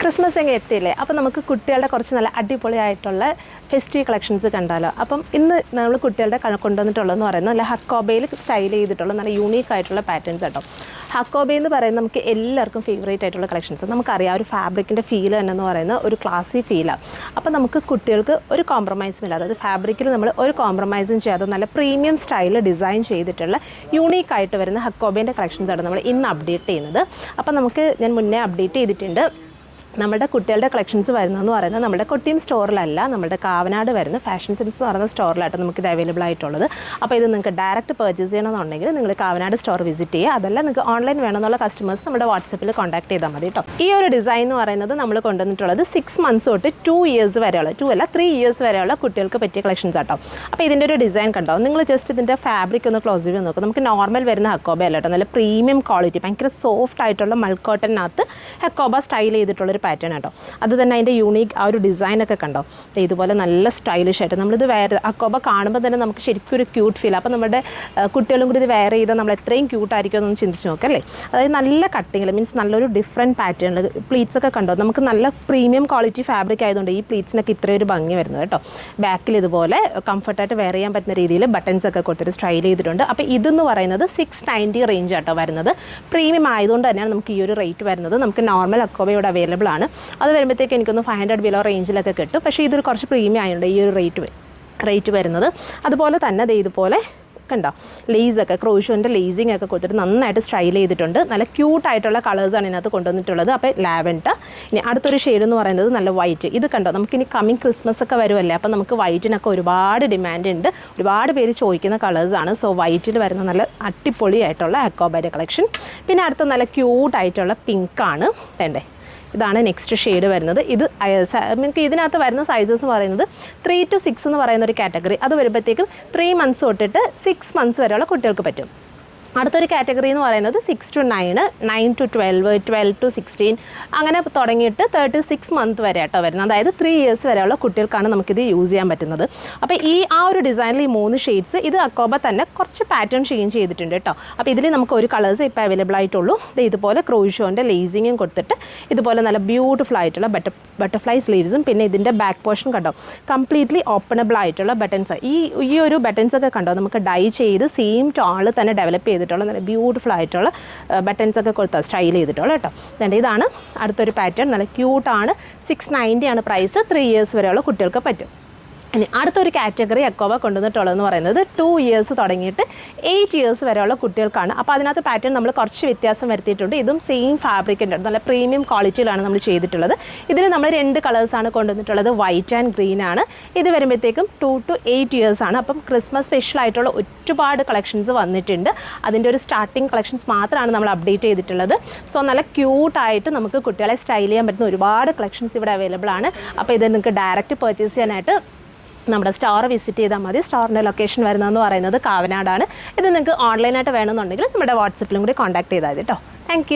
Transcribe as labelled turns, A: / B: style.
A: Christmas എങ്ങനെ എത്തിയില്ലേ? അപ്പോൾ നമുക്ക് കുട്ടികളുടെ കുറച്ച് നല്ല അടിപൊളിയായിട്ടുള്ള ഫെസ്റ്റീവ് കളക്ഷൻസ് കണ്ടാലോ. അപ്പം ഇന്ന് നമ്മൾ കുട്ടികളുടെ കൊണ്ടുവന്നിട്ടുള്ളതെന്ന് പറയുന്നത് നല്ല ഹക്കോബയിൽ സ്റ്റൈൽ ചെയ്തിട്ടുള്ള നല്ല യൂണീക്ക് ആയിട്ടുള്ള പാറ്റേൺസ് കേട്ടോ. ഹക്കോബെ എന്ന് പറയുന്നത് നമുക്ക് എല്ലാവർക്കും ഫേവറേറ്റ് ആയിട്ടുള്ള കളക്ഷൻസ്. നമുക്കറിയാം ഒരു ഫാബ്രിക്കിൻ്റെ ഫീൽ തന്നെ എന്ന് പറയുന്നത് ഒരു ക്ലാസി ഫീലാണ്. അപ്പോൾ നമുക്ക് കുട്ടികൾക്ക് ഒരു കോംപ്രമൈസും ഇല്ല, അതായത് ഫാബ്രിക്കിൽ നമ്മൾ ഒരു കോംപ്രമൈസും ചെയ്യാതെ നല്ല പ്രീമിയം സ്റ്റൈലിൽ ഡിസൈൻ ചെയ്തിട്ടുള്ള യൂണീക്ക് ആയിട്ട് വരുന്ന ഹക്കോബേൻ്റെ കളക്ഷൻസാണ് നമ്മൾ ഇന്ന് അപ്ഡേറ്റ് ചെയ്യുന്നത്. അപ്പോൾ നമുക്ക് ഞാൻ മുന്നേ അപ്ഡേറ്റ് ചെയ്തിട്ടുണ്ട്. നമ്മുടെ കുട്ടികളുടെ കളക്ഷൻസ് വരുന്നതെന്ന് പറയുന്നത് നമ്മുടെ കൊട്ടിയം സ്റ്റോറിലല്ല, നമ്മുടെ കാവനാട് വരുന്ന ഫാഷൻ സെൻസ് എന്ന് പറയുന്ന സ്റ്റോറിലായിട്ട് നമുക്കിത് അവൈലബിൾ ആയിട്ടുള്ളത്. അപ്പോൾ ഇത് നിങ്ങൾക്ക് ഡയറക്റ്റ് പർച്ചേസ് ചെയ്യണമെന്നുണ്ടെങ്കിൽ നിങ്ങൾ കാവനാട് സ്റ്റോർ വിസിറ്റ് ചെയ്യുക. അതല്ല നിങ്ങൾക്ക് ഓൺലൈൻ വേണമെന്നുള്ള കസ്റ്റമേഴ്സ് നമ്മുടെ വാട്സപ്പിൽ കോൺടാക്ട് ചെയ്താൽ മതി കേട്ടോ. ഈ ഒരു ഡിസൈൻ എന്ന് പറയുന്നത് നമ്മൾ കൊണ്ടുവന്നിട്ടുള്ളത് 6 months തൊട്ട് 2 years വരെയുള്ള 2 അല്ല 3 years വരെയുള്ള കുട്ടികൾക്ക് പറ്റിയ കളക്ഷൻസ് ആട്ടോ. അപ്പോൾ ഇതിൻ്റെ ഒരു ഡിസൈൻ കണ്ടോ, നിങ്ങൾ ജസ്റ്റ് ഇതിൻ്റെ ഫാബ്രിക് ഒന്ന് ക്ലോസ് ചെയ്ത് നോക്കും. നമുക്ക് നോർമൽ വരുന്ന ഹക്കോബ അല്ല കേട്ടോ, നല്ല പ്രീമിയം ക്വാളിറ്റി ഭയങ്കര സോഫ്റ്റ് ആയിട്ടുള്ള മൾക്കോട്ടനകത്ത് ഹക്കോബ സ്റ്റൈൽ ചെയ്തിട്ടുള്ളൊരു പാറ്റേൺ കേട്ടോ. അത് തന്നെ അതിൻ്റെ യൂണീക്ക് ആ ഒരു ഡിസൈനൊക്കെ കണ്ടോ, ഇതുപോലെ നല്ല സ്റ്റൈലിഷ് ആയിട്ട് നമ്മളിത് വെയർ അക്കോബ കാണുമ്പോൾ തന്നെ നമുക്ക് ശരിക്കും ഒരു ക്യൂട്ട് ഫീൽ. അപ്പോൾ നമ്മുടെ കുട്ടികളും കൂടി ഇത് വെയർ ചെയ്താൽ നമ്മൾ എത്രയും ക്യൂട്ടായിരിക്കും എന്നൊന്ന് ചിന്തിച്ച് നോക്കല്ലേ. അതായത് നല്ല കട്ടിങ്ങിൽ മീൻസ് നല്ലൊരു ഡിഫറെൻറ്റ് പാറ്റേണിൽ പ്ലീറ്റ്സൊക്കെ കണ്ടോ, നമുക്ക് നല്ല പ്രീമിയം ക്വാളിറ്റി ഫാബ്രിക് ആയതുകൊണ്ട് ഈ പ്ലീറ്റ്സിനൊക്കെ ഇത്രയൊരു ഭംഗി വരുന്നത് കേട്ടോ. ബാക്കിൽ ഇതുപോലെ കംഫർട്ടായിട്ട് വെയർ ചെയ്യാൻ പറ്റുന്ന രീതിയിൽ ബട്ടൺസൊക്കെ കൊടുത്തിട്ട് സ്റ്റൈൽ ചെയ്തിട്ടുണ്ട്. അപ്പോൾ ഇതെന്ന് പറയുന്നത് 690 റേഞ്ച് ആട്ടോ വരുന്നത്. പ്രീമിയം ആയതുകൊണ്ട് തന്നെയാണ് നമുക്ക് ഈ ഒരു റേറ്റ് വരുന്നത്. നമുക്ക് നോർമൽ അക്കോബ ഇവിടെ അവൈലബിൾ ആണ്. അത് വരുമ്പോഴത്തേക്ക് എനിക്കൊന്ന് 500 ബിലോ റേഞ്ചിലൊക്കെ കിട്ടും. പക്ഷേ ഇതൊരു കുറച്ച് പ്രീമിയം ആയതുകൊണ്ട് ഈ ഒരു റേറ്റ് വരുന്നത്. അതുപോലെ തന്നെ ഇതുപോലെ കണ്ടോ ലേസൊക്കെ ക്രോഷോൻ്റെ ലേസിങ് ഒക്കെ കൊടുത്തിട്ട് നന്നായിട്ട് സ്റ്റൈൽ ചെയ്തിട്ടുണ്ട്. നല്ല ക്യൂട്ടായിട്ടുള്ള കളേഴ്സാണ് ഇതിനകത്ത് കൊണ്ടുവന്നിട്ടുള്ളത്. അപ്പോൾ ലാവൻഡർ. ഇനി അടുത്തൊരു ഷെയ്ഡ് എന്ന് പറയുന്നത് നല്ല വൈറ്റ്. ഇത് കണ്ടോ, നമുക്കിനി കമ്മിങ് ക്രിസ്മസ് ഒക്കെ വരുമല്ലേ, അപ്പോൾ നമുക്ക് വൈറ്റിനൊക്കെ ഒരുപാട് ഡിമാൻഡ് ഉണ്ട്, ഒരുപാട് പേര് ചോദിക്കുന്ന കളേഴ്സാണ്. സോ വൈറ്റിൽ വരുന്ന നല്ല അടിപൊളിയായിട്ടുള്ള അക്കോബയുടെ കളക്ഷൻ. പിന്നെ അടുത്ത നല്ല ക്യൂട്ടായിട്ടുള്ള പിങ്കാണ് വേണ്ടേ. ഇതാണ് നെക്സ്റ്റ് ഷെയ്ഡ് വരുന്നത്. ഇത് നമുക്ക് ഇതിനകത്ത് വരുന്ന സൈസസ് എന്ന് പറയുന്നത് 3 to 6 എന്ന് പറയുന്ന ഒരു കാറ്റഗറി. അത് വരുമ്പോഴത്തേക്കും 3 months തൊട്ടിട്ട് 6 months വരെയുള്ള കുട്ടികൾക്ക് പറ്റും. അടുത്തൊരു കാറ്റഗറി എന്ന് പറയുന്നത് 6 to 9, 9 to 12, 12 to 16 അങ്ങനെ തുടങ്ങിയിട്ട് 36 months വരെ ആട്ടോ വരുന്നത്. അതായത് 3 years വരെയുള്ള കുട്ടികൾക്കാണ് നമുക്കിത് യൂസ് ചെയ്യാൻ പറ്റുന്നത്. അപ്പോൾ ആ ഒരു ഡിസൈനിൽ ഈ 3 ഷെയ്ഡ്സ് ഇത് അക്കോബ തന്നെ കുറച്ച് പാറ്റേൺ ചേഞ്ച് ചെയ്തിട്ടുണ്ട് കേട്ടോ. അപ്പോൾ ഇതിൽ നമുക്ക് ഒരു കളേഴ്സ് ഇപ്പോൾ അവൈലബിൾ ആയിട്ടുള്ളൂ. ഇതുപോലെ ക്രോഷോൻ്റെ ലേസിങ്ങും കൊടുത്തിട്ട് ഇതുപോലെ നല്ല ബ്യൂട്ടിഫുൾ ആയിട്ടുള്ള ബട്ടർഫ്ലൈ സ്ലീവ്സും പിന്നെ ഇതിൻ്റെ ബാക്ക് പോർഷൻ കണ്ടോ കംപ്ലീറ്റ്ലി ഓപ്പണബിൾ ആയിട്ടുള്ള ബട്ടൺസ്. ഈ ഒരു ബട്ടൺസൊക്കെ കണ്ടോ നമുക്ക് ഡൈ ചെയ്ത് സെയിം ടോണിൽ തന്നെ ഡെവലപ്പ് ചെയ്തിട്ടുള്ള നല്ല ബ്യൂട്ടിഫുൾ ആയിട്ടുള്ള ബട്ടൺസൊക്കെ കൊടുത്താൽ സ്റ്റൈൽ ചെയ്തിട്ടുള്ള കേട്ടോ. ഇതാണ് അടുത്തൊരു പാറ്റേൺ. നല്ല ക്യൂട്ടാണ്. 690 ആണ് പ്രൈസ്. 3 years വരെയുള്ള കുട്ടികൾക്ക് പറ്റും. ഇനി അടുത്തൊരു കാറ്റഗറി അക്കോബ കൊണ്ടുവന്നിട്ടുള്ളതെന്ന് പറയുന്നത് 2 years തുടങ്ങിയിട്ട് 8 years വരെയുള്ള കുട്ടികൾക്കാണ്. അപ്പോൾ അതിനകത്ത് പാറ്റേൺ നമ്മൾ കുറച്ച് വ്യത്യാസം വരുത്തിയിട്ടുണ്ട്. ഇതും സെയിം ഫാബ്രിക്കിൻ്റെ നല്ല പ്രീമിയം ക്വാളിറ്റിയിലാണ് നമ്മൾ ചെയ്തിട്ടുള്ളത്. ഇതിൽ നമ്മൾ 2 കളേഴ്സാണ് കൊണ്ടുവന്നിട്ടുള്ളത്, വൈറ്റ് ആൻഡ് ഗ്രീൻ ആണ്. ഇത് വരുമ്പോഴത്തേക്കും 2 to 8 years ആണ്. അപ്പം ക്രിസ്മസ് സ്പെഷ്യൽ ആയിട്ടുള്ള ഒരുപാട് കളക്ഷൻസ് വന്നിട്ടുണ്ട്. അതിൻ്റെ ഒരു സ്റ്റാർട്ടിങ് കളക്ഷൻസ് മാത്രമാണ് നമ്മൾ അപ്ഡേറ്റ് ചെയ്തിട്ടുള്ളത്. സോ നല്ല ക്യൂട്ടായിട്ട് നമുക്ക് കുട്ടികളെ സ്റ്റൈൽ ചെയ്യാൻ പറ്റുന്ന ഒരുപാട് കളക്ഷൻസ് ഇവിടെ അവൈലബിൾ ആണ്. അപ്പോൾ ഇത് നിങ്ങൾക്ക് ഡയറക്റ്റ് പർച്ചേസ് ചെയ്യാനായിട്ട് നമ്മുടെ സ്റ്റോർ വിസിറ്റ് ചെയ്താൽ മതി. സ്റ്റോറിൻ്റെ ലൊക്കേഷൻ വരുന്നതെന്ന് പറയുന്നത് കാവനാടാണ്. ഇത് നിങ്ങൾക്ക് ഓൺലൈനായിട്ട് വേണമെന്നുണ്ടെങ്കിൽ നമ്മുടെ വാട്സപ്പിലും കൂടി കോൺടാക്ട് ചെയ്താൽ മതി കേട്ടോ. താങ്ക്